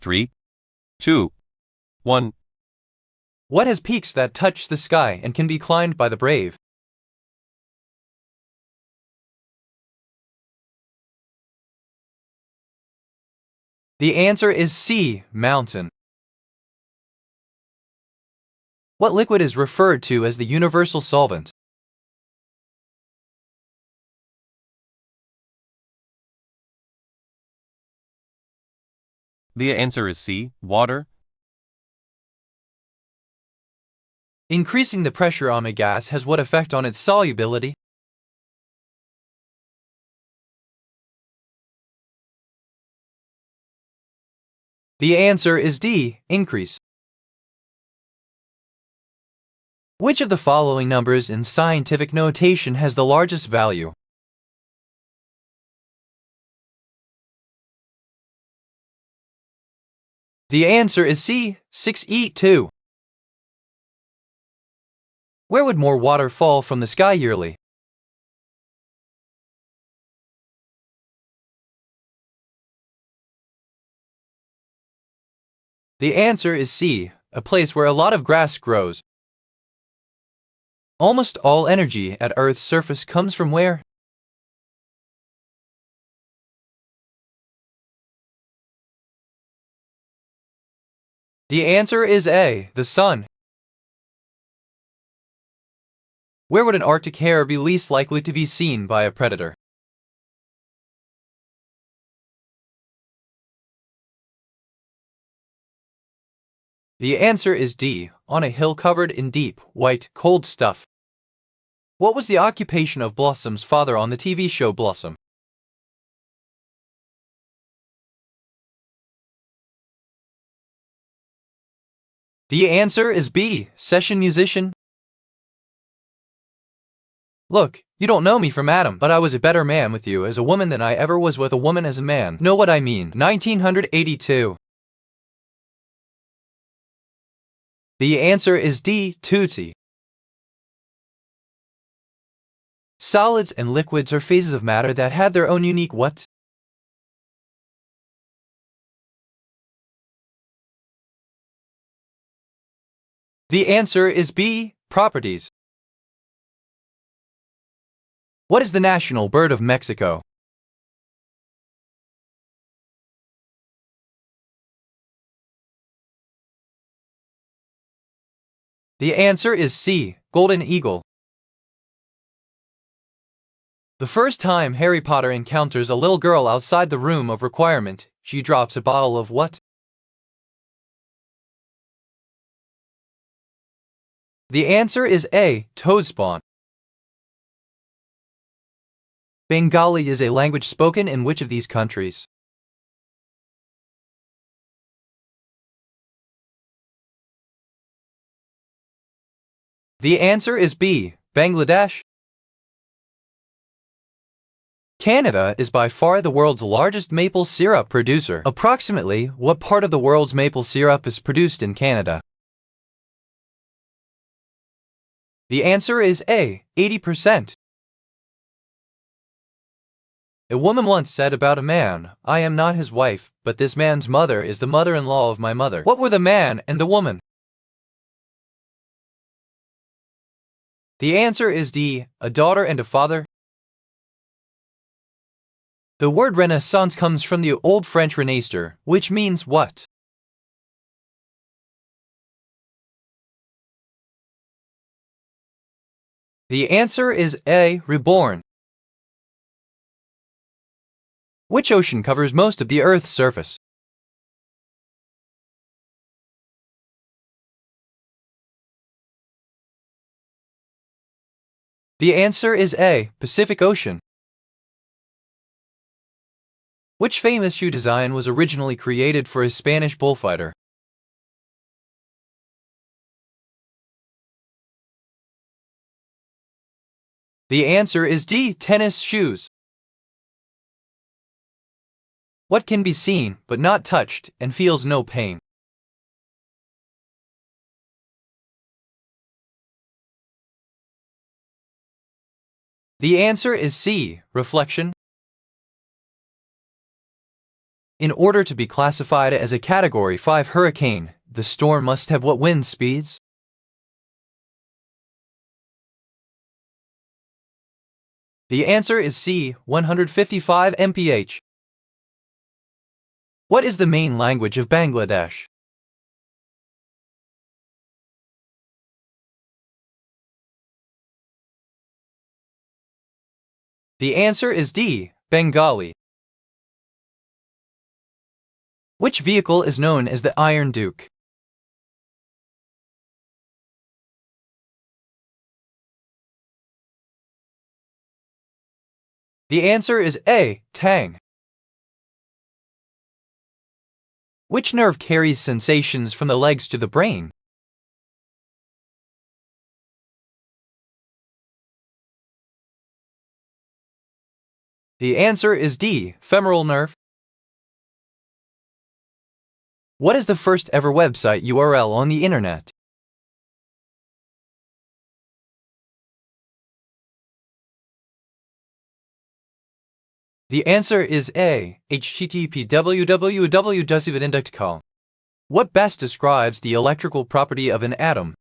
3, 2, 1. What has peaks that touch the sky and can be climbed by the brave? The answer is C. Mountain. What liquid is referred to as the universal solvent? The answer is C. Water. Increasing the pressure on a gas has what effect on its solubility? The answer is D. Increase. Which of the following numbers in scientific notation has the largest value? The answer is C. 6e2. Where would more water fall from the sky yearly? The answer is C. A place where a lot of grass grows. Almost all energy at Earth's surface comes from where? The answer is A. The sun. Where would an Arctic hare be least likely to be seen by a predator? The answer is D. On a hill covered in deep, white, cold stuff. What was the occupation of Blossom's father on the TV show Blossom? The answer is B. Session musician. Look, you don't know me from Adam, but I was a better man with you as a woman than I ever was with a woman as a man. Know what I mean? 1982. The answer is D. Tootsie. Solids and liquids are phases of matter that have their own unique what? The answer is B. Properties. What is the national bird of Mexico? The answer is C. Golden eagle. The first time Harry Potter encounters a little girl outside the room of requirement, she drops a bottle of what? The answer is A. Toadspawn. Bengali is a language spoken in which of these countries? The answer is B. Bangladesh. Canada is by far the world's largest maple syrup producer. Approximately, what part of the world's maple syrup is produced in Canada? The answer is A. 80%. A woman once said about a man, I am not his wife, but this man's mother is the mother-in-law of my mother. What were the man and the woman? The answer is D. A daughter and a father. The word Renaissance comes from the Old French renaître, which means what? The answer is A. Reborn. Which ocean covers most of the Earth's surface? The answer is A. Pacific Ocean. Which famous shoe design was originally created for a Spanish bullfighter? The answer is D. Tennis shoes. What can be seen, but not touched, and feels no pain? The answer is C. Reflection. In order to be classified as a Category 5 hurricane, the storm must have what wind speeds? The answer is C, 155 mph. What is the main language of Bangladesh? The answer is D, Bengali. Which vehicle is known as the Iron Duke? The answer is A, Tang. Which nerve carries sensations from the legs to the brain? The answer is D, femoral nerve. What is the first ever website URL on the internet? The answer is A, http www.desividend.com. What best describes the electrical property of an atom?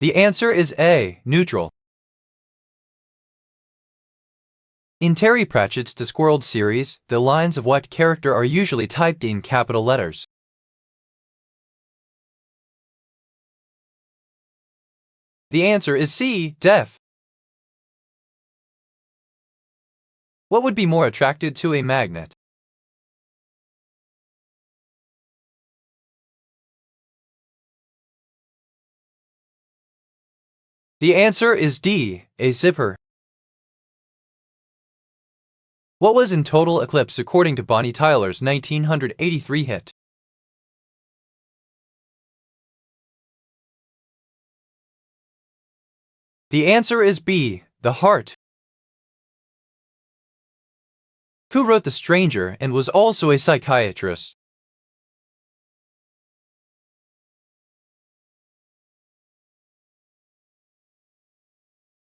The answer is A, neutral. In Terry Pratchett's Discworld series, the lines of what character are usually typed in capital letters? The answer is C, deaf. What would be more attracted to a magnet? The answer is D, a zipper. What was in total eclipse according to Bonnie Tyler's 1983 hit? The answer is B, the heart. Who wrote The Stranger and was also a psychiatrist?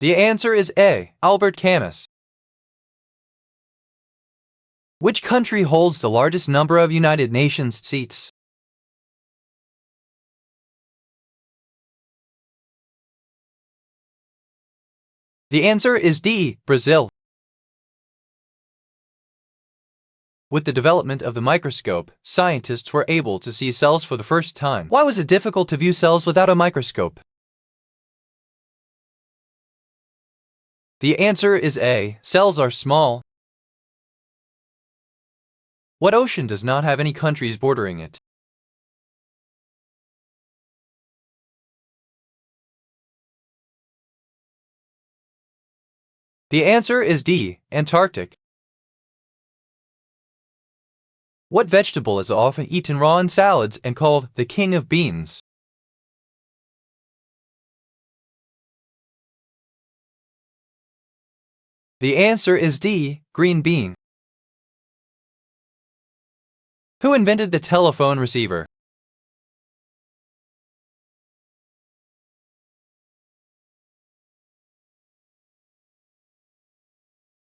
The answer is A, Albert Camus. Which country holds the largest number of United Nations seats? The answer is D, Brazil. With the development of the microscope, scientists were able to see cells for the first time. Why was it difficult to view cells without a microscope? The answer is A, cells are small. What ocean does not have any countries bordering it? The answer is D, Antarctic. What vegetable is often eaten raw in salads and called the king of beans? The answer is D, green bean. Who invented the telephone receiver?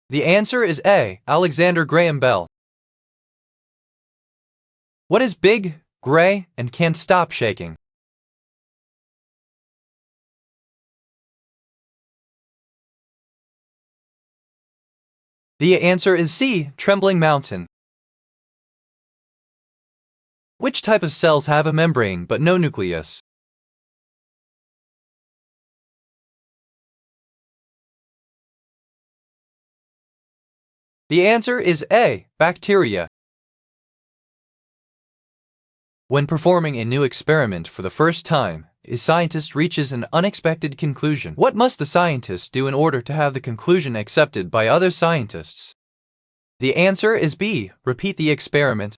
The answer is A, Alexander Graham Bell. What is big, gray, and can't stop shaking? The answer is C, trembling mountain. Which type of cells have a membrane but no nucleus? The answer is A, bacteria. When performing a new experiment for the first time, a scientist reaches an unexpected conclusion. What must the scientist do in order to have the conclusion accepted by other scientists? The answer is B, repeat the experiment.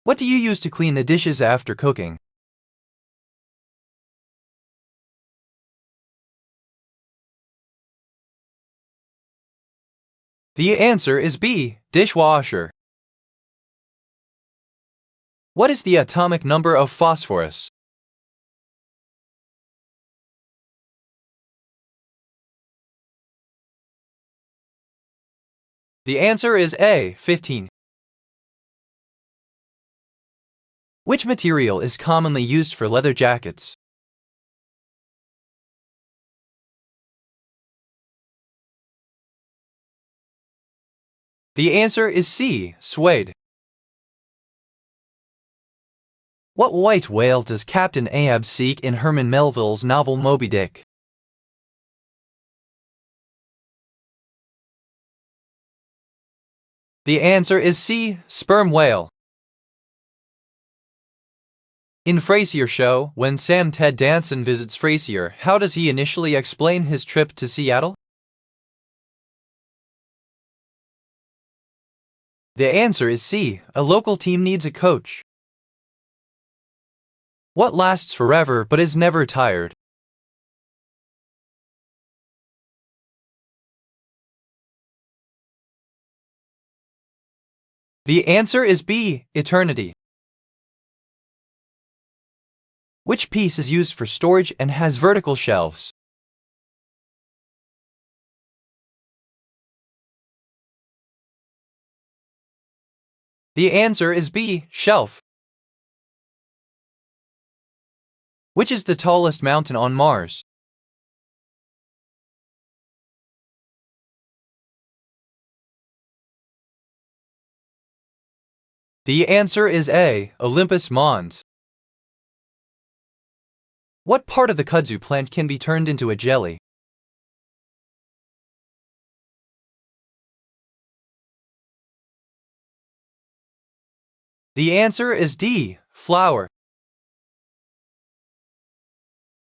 What do you use to clean the dishes after cooking? The answer is B, dishwasher. What is the atomic number of phosphorus? The answer is A. 15. Which material is commonly used for leather jackets? The answer is C. Suede. What white whale does Captain Ahab seek in Herman Melville's novel Moby Dick? The answer is C. Sperm whale. In Frasier Show, when Sam Ted Danson visits Frasier, how does he initially explain his trip to Seattle? The answer is C. A local team needs a coach. What lasts forever but is never tired? The answer is B. Eternity. Which piece is used for storage and has vertical shelves? The answer is B. Shelf. Which is the tallest mountain on Mars? The answer is A. Olympus Mons. What part of the kudzu plant can be turned into a jelly? The answer is D. Flour.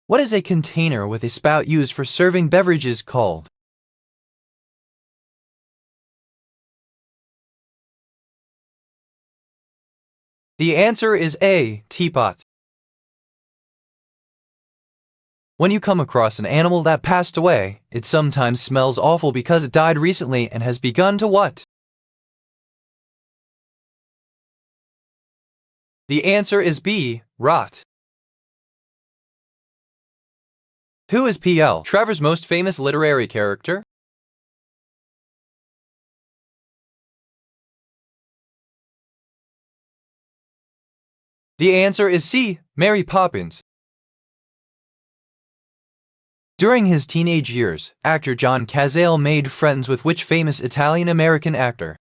What is a container with a spout used for serving beverages called? The answer is A. Teapot. When you come across an animal that passed away, it sometimes smells awful because it died recently and has begun to what? The answer is B. Rot. Who is P.L. Trevor's most famous literary character? The answer is C. Mary Poppins. During his teenage years, actor John Cazale made friends with which famous Italian-American actor?